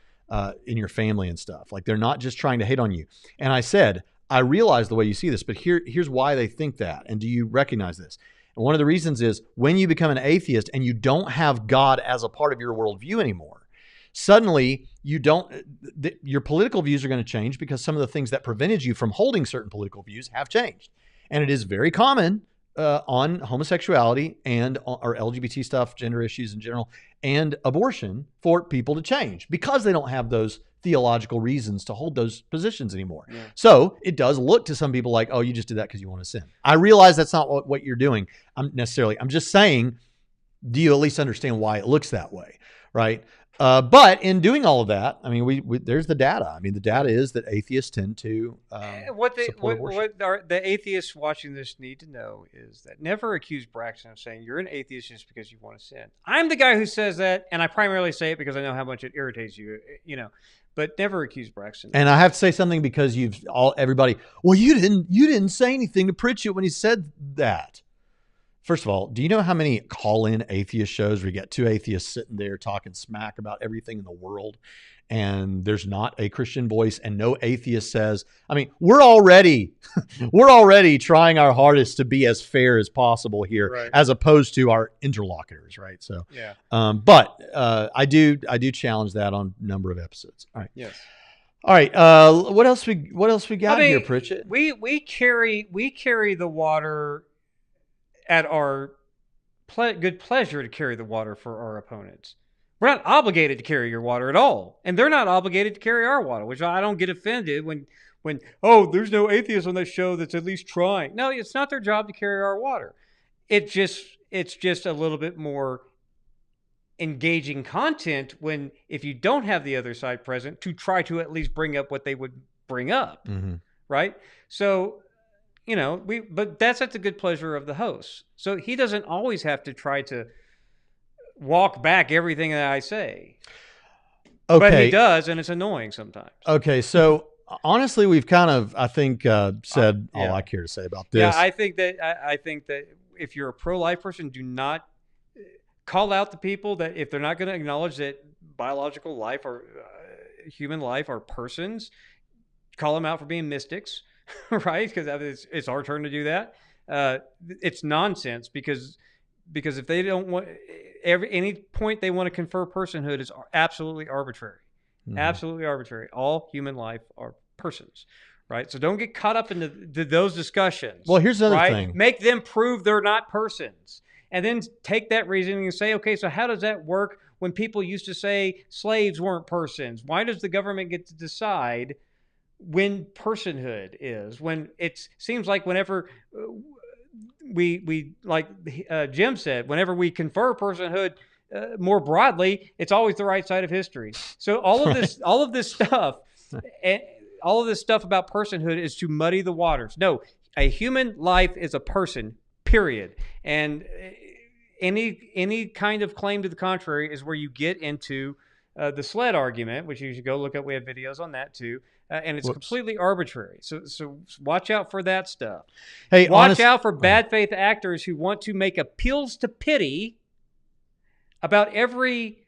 in your family and stuff? Like, they're not just trying to hate on you. And I said, I realize the way you see this, but here's why they think that. And do you recognize this? And one of the reasons is when you become an atheist and you don't have God as a part of your worldview anymore, suddenly your political views are going to change because some of the things that prevented you from holding certain political views have changed. And it is very common on homosexuality and or LGBT stuff, gender issues in general, and abortion for people to change because they don't have those theological reasons to hold those positions anymore. Yeah. So it does look to some people like, oh, you just did that because you want to sin. I realize that's not what you're doing. I'm just saying, do you at least understand why it looks that way? Right. But in doing all of that, I mean, we there's the data. I mean, the data is that atheists tend to what the atheists watching this need to know is that never accuse Braxton of saying you're an atheist just because you want to sin. I'm the guy who says that, and I primarily say it because I know how much it irritates you, but never accuse Braxton. And I have to say something because everybody, well, you didn't say anything to Pritchett when he said that. First of all, do you know how many call-in atheist shows where you get 2 atheists sitting there talking smack about everything in the world, and there's not a Christian voice, and no atheist says, I mean, we're already trying our hardest to be as fair as possible here, right, as opposed to our interlocutors, right? So, yeah. But I do challenge that on a number of episodes. All right. Yes. All right. What else we got here, Pritchett? We carry the water at our good pleasure to carry the water for our opponents. We're not obligated to carry your water at all. And they're not obligated to carry our water, which I don't get offended when there's no atheist on this show that's at least trying. No, it's not their job to carry our water. it's just a little bit more engaging content when, if you don't have the other side present, to try to at least bring up what they would bring up, right? So, but that's at the good pleasure of the host. So he doesn't always have to try to walk back everything that I say. Okay. But he does, and it's annoying sometimes. Okay, so honestly, we've kind of, I think, said all I care to say about this. Yeah, I think that if you're a pro-life person, do not call out the people that, if they're not going to acknowledge that biological life or human life are persons, call them out for being mystics, right? Because it's our turn to do that. It's nonsense because if they don't want any point they want to confer personhood is absolutely arbitrary. Absolutely arbitrary. All human life are persons, right? So don't get caught up into those discussions. Well, here's another thing. Make them prove they're not persons. And then take that reasoning and say, okay, so how does that work when people used to say slaves weren't persons? Why does the government get to decide when personhood is? When it seems like whenever we like Jim said, whenever we confer personhood more broadly, it's always the right side of history. So all of this stuff about personhood is to muddy the waters. No, a human life is a person, period. And any kind of claim to the contrary is where you get into the sled argument, which you should go look up. We have videos on that too. And it's completely arbitrary. So watch out for that stuff. Hey, watch out for bad faith actors who want to make appeals to pity about every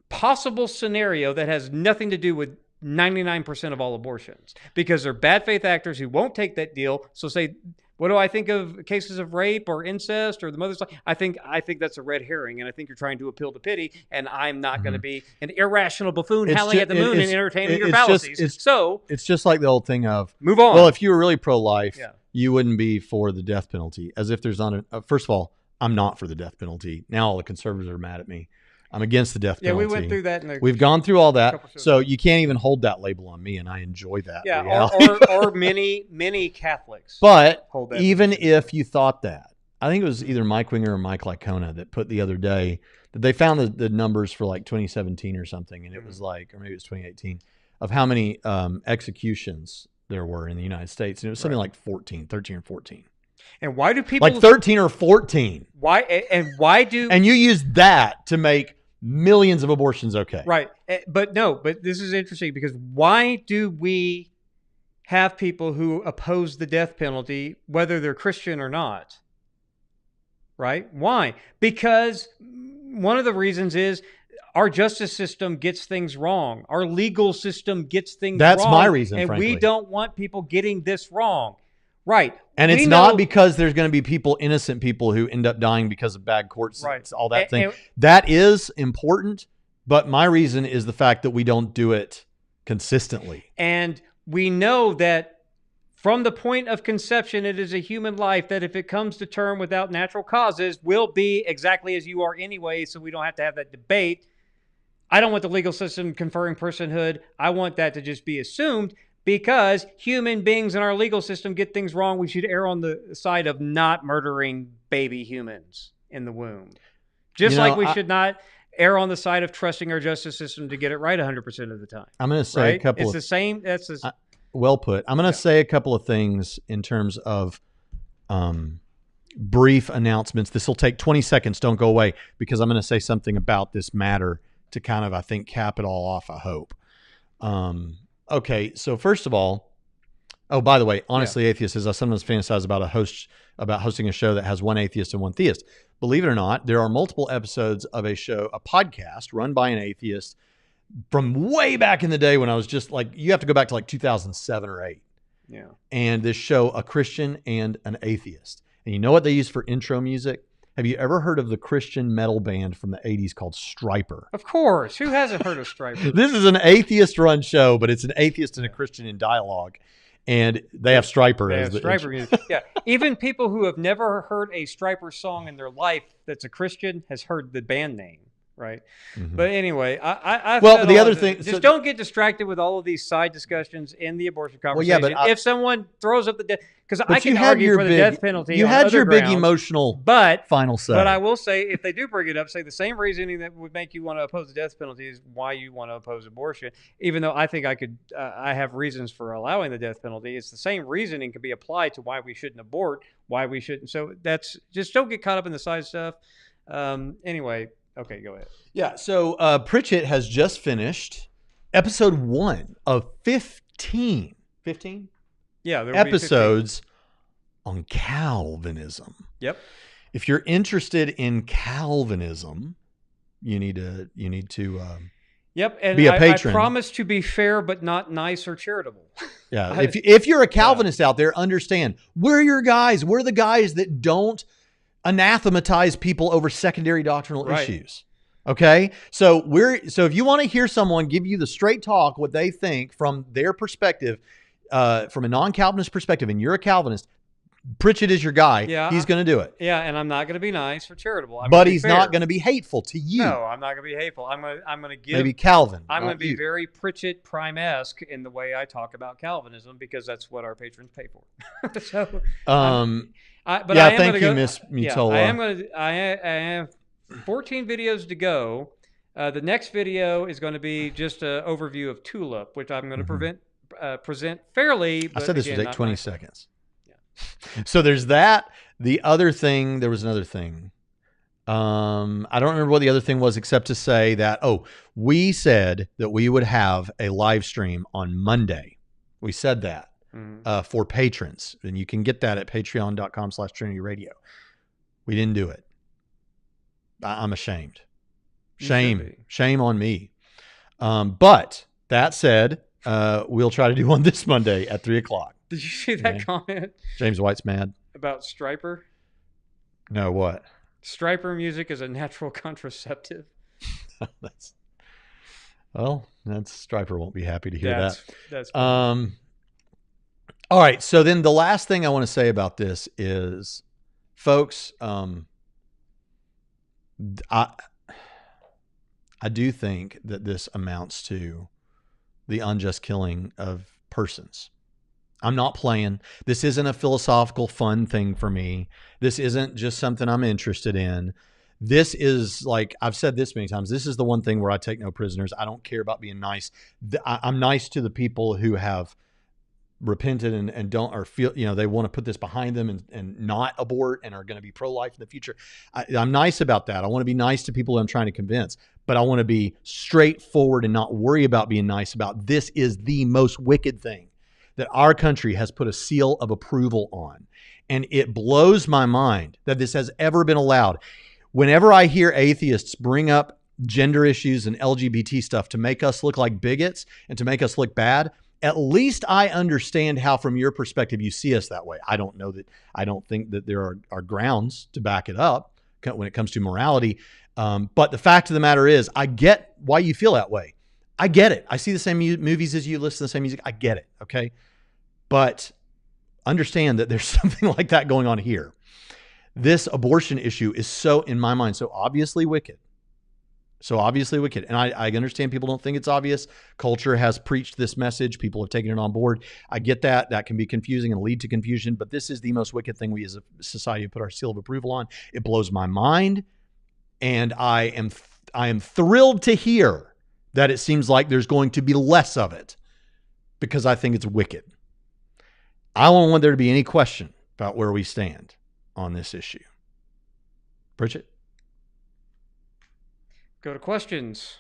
possible scenario that has nothing to do with 99% of all abortions, because they're bad faith actors who won't take that deal. So say, what do I think of cases of rape or incest or the mother's life? I think that's a red herring, and I think you're trying to appeal to pity, and I'm not going to be an irrational buffoon howling at the moon and entertaining your fallacies. It's just like the old thing of, move on. Well, if you were really pro-life, you wouldn't be for the death penalty. As if there's not first of all, I'm not for the death penalty. Now all the conservatives are mad at me. I'm against the death penalty. Yeah, we went through that. We've gone through all that. So you can't even hold that label on me, and I enjoy that. Yeah, or many Catholics. But even if you thought that, I think it was either Mike Winger or Mike Licona that put the other day that they found the numbers for like 2017 or something, and it was like, or maybe it was 2018, of how many executions there were in the United States. And it was something like 13 or 14. And why do people... Like 13 or 14. Why? And why do... And you use that to make millions of abortions okay. Right. But this is interesting, because why do we have people who oppose the death penalty, whether they're Christian or not? Right? Why? Because one of the reasons is our justice system gets things wrong. Our legal system gets things wrong. That's my reason, and frankly. We don't want people getting this wrong. Right. And it's not because there's going to be innocent people who end up dying because of bad courts, right? All that thing. That is important, but my reason is the fact that we don't do it consistently. And we know that from the point of conception, it is a human life that, if it comes to term without natural causes, will be exactly as you are anyway, so we don't have to have that debate. I don't want the legal system conferring personhood. I want that to just be assumed. Because human beings in our legal system get things wrong, we should err on the side of not murdering baby humans in the womb. Just like we should not err on the side of trusting our justice system to get it right 100% of the time. I'm going to say a couple It's the same. Well put. I'm going to say a couple of things in terms of brief announcements. This will take 20 seconds. Don't go away, because I'm going to say something about this matter to kind of, I think, cap it all off, I hope. Okay, so first of all, by the way, Honestly Atheist says, I sometimes fantasize about hosting a show that has one atheist and one theist. Believe it or not, there are multiple episodes of a podcast run by an atheist from way back in the day when I was just like, you have to go back to like 2007 or 8. Yeah. And this show, a Christian and an atheist. And you know what they use for intro music? Have you ever heard of the Christian metal band from the 80s called Stryper? Of course. Who hasn't heard of Stryper? This is an atheist-run show, but it's an atheist and a Christian in dialogue. And they have Stryper as the Stryper music. Yeah. Even people who have never heard a Stryper song in their life that's a Christian has heard the band name. right? Mhm. But anyway, I Well, said the all other of this. thing- Just so- don't get distracted with all of these side discussions in the abortion Well, yeah, conversation. but if someone throws up the death, because I But you can had argue your for the big, death penalty. you on had other your big grounds, emotional but final say. But I will say, if they do bring it up, say the same reasoning that would make you want to oppose the death penalty is why you want to oppose abortion. Even though I think I have reasons for allowing the death penalty. It's the same reasoning can be applied to why we shouldn't abort, why we shouldn't. So that's just don't get caught up in the side stuff. Anyway, okay, go ahead. Yeah. So Pritchett has just finished episode 1 of 15. 15? Yeah, there will be 15. Episodes on Calvinism. Yep. If you're interested in Calvinism, you need to Yep, and be a patron. I promise to be fair, but not nice or charitable. Yeah, if you're a Calvinist out there, understand we're your guys. We're the guys that don't anathematize people over secondary doctrinal issues. Okay, so if you want to hear someone give you the straight talk, what they think from their perspective, from a non-Calvinist perspective, and you're a Calvinist, Pritchett is your guy. Yeah, he's going to do it. Yeah, and I'm not going to be nice or charitable. But he's not going to be hateful to you. No, I'm not going to be hateful. I'm going to give maybe Calvin. I'm going to be very Pritchett Prime-esque in the way I talk about Calvinism because that's what our patrons pay for. So, thank you, Miss Mutola. I have 14 videos to go. The next video is going to be just an overview of Tulip, which I'm going to present fairly. But I said this again, would take 20 seconds. Yeah. So there's that. The other thing, there was another thing. I don't remember what the other thing was, except to say that, we said that we would have a live stream on Monday. We said that for patrons, and you can get that at patreon.com/Trinity Radio. We didn't do it. I'm ashamed. Shame on me. But that said, we'll try to do one this Monday at 3:00. Did you see that comment? James White's mad. About Striper? No, what? Striper music is a natural contraceptive. Striper won't be happy to hear that. That's all right. So then the last thing I want to say about this is, folks, I do think that this amounts to the unjust killing of persons. I'm not playing. This isn't a philosophical fun thing for me. This isn't just something I'm interested in. This is, like I've said this many times, this is the one thing where I take no prisoners. I don't care about being nice. I'm nice to the people who have repented and don't, or feel, they want to put this behind them and not abort and are going to be pro-life in the future. I'm nice about that. I want to be nice to people who I'm trying to convince, but I want to be straightforward and not worry about being nice about this is the most wicked thing that our country has put a seal of approval on. And it blows my mind that this has ever been allowed. Whenever I hear atheists bring up gender issues and LGBT stuff to make us look like bigots and to make us look bad, at least I understand how, from your perspective, you see us that way. I don't think that there are grounds to back it up when it comes to morality. But the fact of the matter is, I get why you feel that way. I get it. I see the same movies as you, listen to the same music. I get it. Okay. But understand that there's something like that going on here. This abortion issue is so, in my mind, so obviously wicked. So obviously wicked. And I understand people don't think it's obvious. Culture has preached this message. People have taken it on board. I get that. That can be confusing and lead to confusion. But this is the most wicked thing we as a society have put our seal of approval on. It blows my mind. And I am thrilled to hear that it seems like there's going to be less of it, because I think it's wicked. I don't want there to be any question about where we stand on this issue. Pritchett? Go to questions,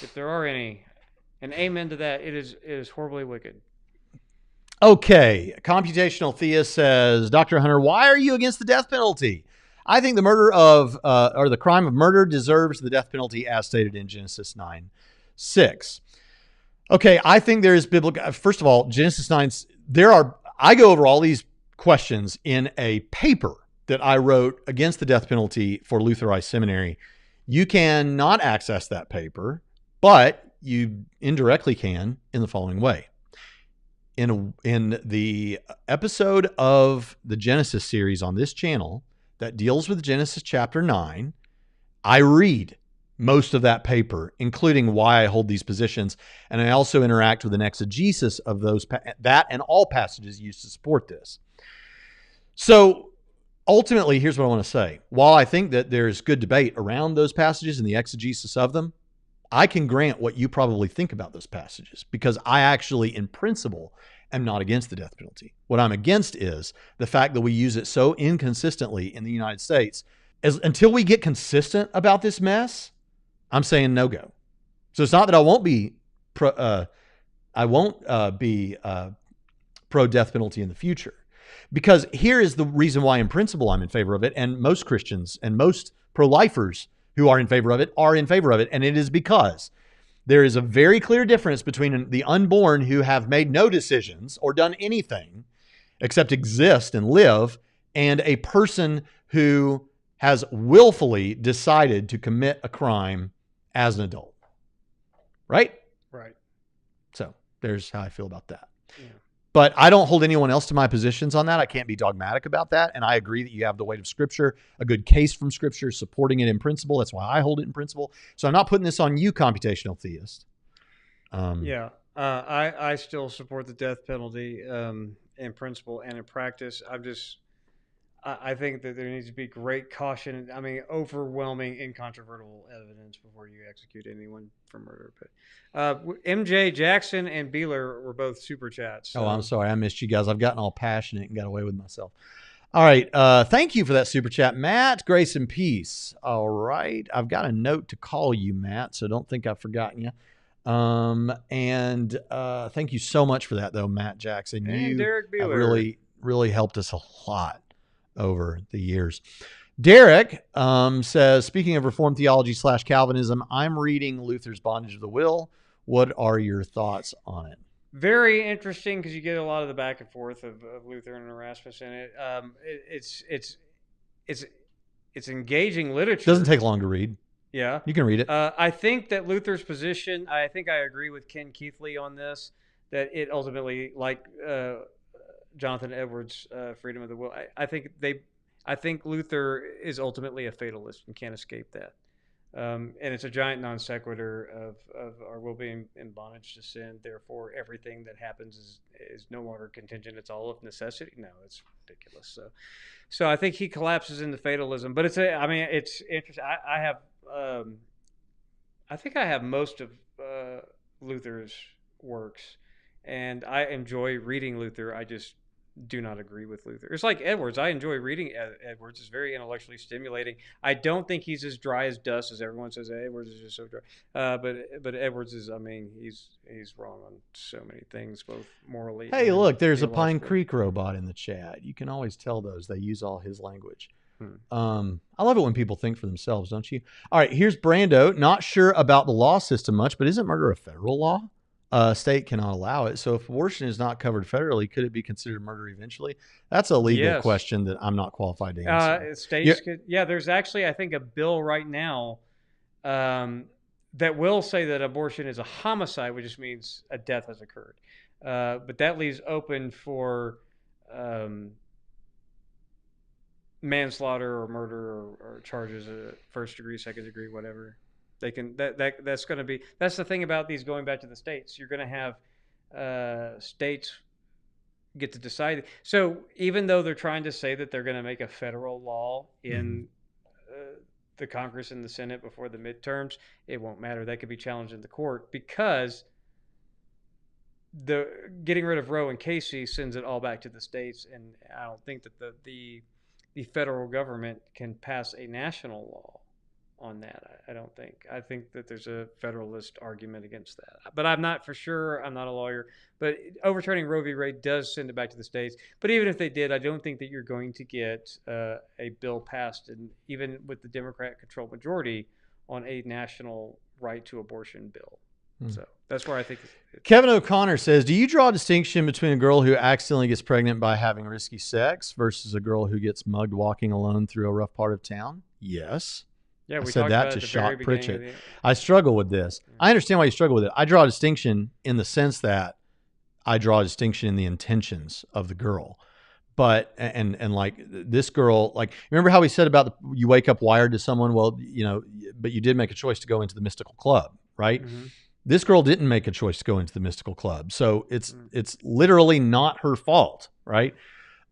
if there are any. And amen to that. It is horribly wicked. Okay. Computational Theist says, Dr. Hunter, why are you against the death penalty? I think the murder of, or the crime of murder deserves the death penalty as stated in Genesis 9:6. Okay, I think there is biblical, first of all, Genesis 9, I go over all these questions in a paper that I wrote against the death penalty for Lutheran Seminary. You can not access that paper, but you indirectly can in the following way. In the episode of the Genesis series on this channel that deals with Genesis chapter 9, I read most of that paper, including why I hold these positions. And I also interact with an exegesis of that and all passages used to support this. So ultimately, here's what I want to say. While I think that there's good debate around those passages and the exegesis of them, I can grant what you probably think about those passages, because I actually, in principle, am not against the death penalty. What I'm against is the fact that we use it so inconsistently in the United States. Until we get consistent about this mess, I'm saying no go. So it's not that I won't be pro death penalty in the future, because here is the reason why, in principle, I'm in favor of it, and most Christians and most pro-lifers who are in favor of it are in favor of it, and it is because there is a very clear difference between the unborn who have made no decisions or done anything except exist and live, and a person who has willfully decided to commit a crime as an adult. Right? Right. So there's how I feel about that. Yeah. But I don't hold anyone else to my positions on that. I can't be dogmatic about that. And I agree that you have the weight of Scripture, a good case from Scripture supporting it in principle. That's why I hold it in principle. So I'm not putting this on you, computational theist. I still support the death penalty in principle and in practice. I think that there needs to be great caution. I mean, overwhelming, incontrovertible evidence before you execute anyone for murder. But MJ, Jackson, and Beeler were both super chats. So. Oh, I'm sorry. I missed you guys. I've gotten all passionate and got away with myself. All right. Thank you for that super chat, Matt. Grace and peace. All right. I've got a note to call you, Matt, so don't think I've forgotten you. Thank you so much for that, though, Matt Jackson. And you Derek Beeler. have really, really helped us a lot over the years. Derek says, speaking of Reformed theology / Calvinism, I'm reading Luther's Bondage of the Will. What are your thoughts on it? Very interesting, because you get a lot of the back and forth of Luther and Erasmus in it. It's engaging literature. Doesn't take long to read. Yeah. You can read it. I think that Luther's position, I think I agree with Ken Keithley on this, that it ultimately, like Jonathan Edwards' freedom of the will, I think Luther is ultimately a fatalist and can't escape that. And it's a giant non sequitur of our will being in bondage to sin. Therefore, everything that happens is no longer contingent. It's all of necessity. No, it's ridiculous. So I think he collapses into fatalism. But it's interesting. I think I have most of Luther's works, and I enjoy reading Luther. I just do not agree with Luther. It's like Edwards. I enjoy reading Edwards. It's very intellectually stimulating. I don't think he's as dry as dust as everyone says. Edwards is just so dry. But Edwards is, he's wrong on so many things, both morally. Hey, look, there's a Pine Creek robot in the chat. You can always tell those. They use all his language. I love it when people think for themselves, don't you? All right, here's Brando. Not sure about the law system much, but isn't murder a federal law? State cannot allow it. So if abortion is not covered federally, could it be considered murder eventually? That's a legal question that I'm not qualified to answer. States could, there's actually, I think, a bill right now that will say that abortion is a homicide, which just means a death has occurred. But that leaves open for manslaughter or murder or charges of first degree, second degree, whatever. They can that's going to be, that's the thing about these going back to the states. You're going to have states get to decide. So even though they're trying to say that they're going to make a federal law in the Congress and the Senate before the midterms, it won't matter. That could be challenged in the court, because the getting rid of Roe and Casey sends it all back to the states, and I don't think that the federal government can pass a national law on that. I don't think. I think that there's a federalist argument against that. But I'm not for sure. I'm not a lawyer. But overturning Roe v. Wade does send it back to the states. But even if they did, I don't think that you're going to get a bill passed, and even with the Democrat-controlled majority, on a national right to abortion bill. So that's where I think. Kevin O'Connor says, do you draw a distinction between a girl who accidentally gets pregnant by having risky sex versus a girl who gets mugged walking alone through a rough part of town? Yes. Yeah, we said talked that about to it at the Shot very beginning Pritchett. of I struggle with this. I understand why you struggle with it. I draw a distinction in the sense that I draw a distinction in the intentions of the girl. But and like this girl, like, remember how we said about you wake up wired to someone? Well, but you did make a choice to go into the mystical club, right? Mm-hmm. This girl didn't make a choice to go into the mystical club, so it's literally not her fault, right?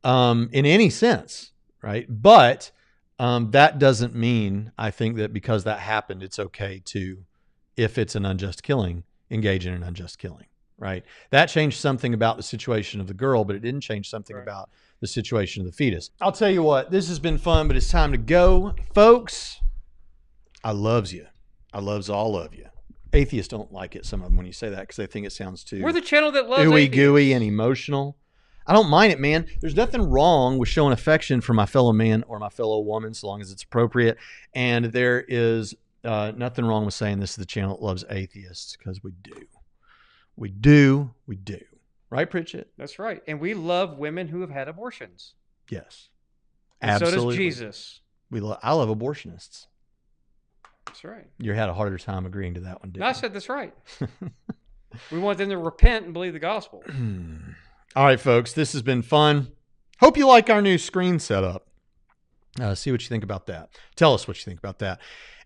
In any sense, right? But that doesn't mean, I think, that because that happened, it's okay to, if it's an unjust killing, engage in an unjust killing, right? That changed something about the situation of the girl, but it didn't change something about the situation of the fetus. I'll tell you what, this has been fun, but it's time to go. Folks, I loves you. I loves all of you. Atheists don't like it, some of them, when you say that, because they think it sounds too... We're the channel that loves ooey atheists. gooey and emotional. I don't mind it, man. There's nothing wrong with showing affection for my fellow man or my fellow woman, so long as it's appropriate. And there is nothing wrong with saying this is the channel that loves atheists, because we do. We do. We do. Right, Pritchett? That's right. And we love women who have had abortions. Yes. And absolutely. so does Jesus. I love abortionists. That's right. You had a harder time agreeing to that one, didn't you? No, I said that's right. We want them to repent and believe the gospel. All right, folks, this has been fun. Hope you like our new screen setup. See what you think about that. Tell us what you think about that.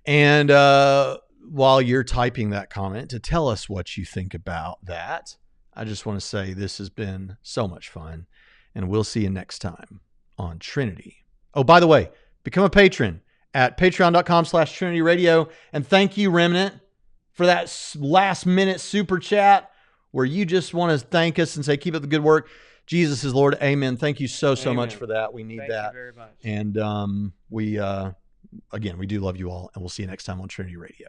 And while you're typing that comment to tell us what you think about that, I just want to say this has been so much fun, and we'll see you next time on Trinity. Oh, by the way, become a patron at patreon.com/Trinity Radio. And thank you, Remnant, for that last minute super chat where you just want to thank us and say, keep up the good work. Jesus is Lord. Amen. Thank you so much for that. We need that. Thank you very much. And we do love you all, and we'll see you next time on Trinity Radio.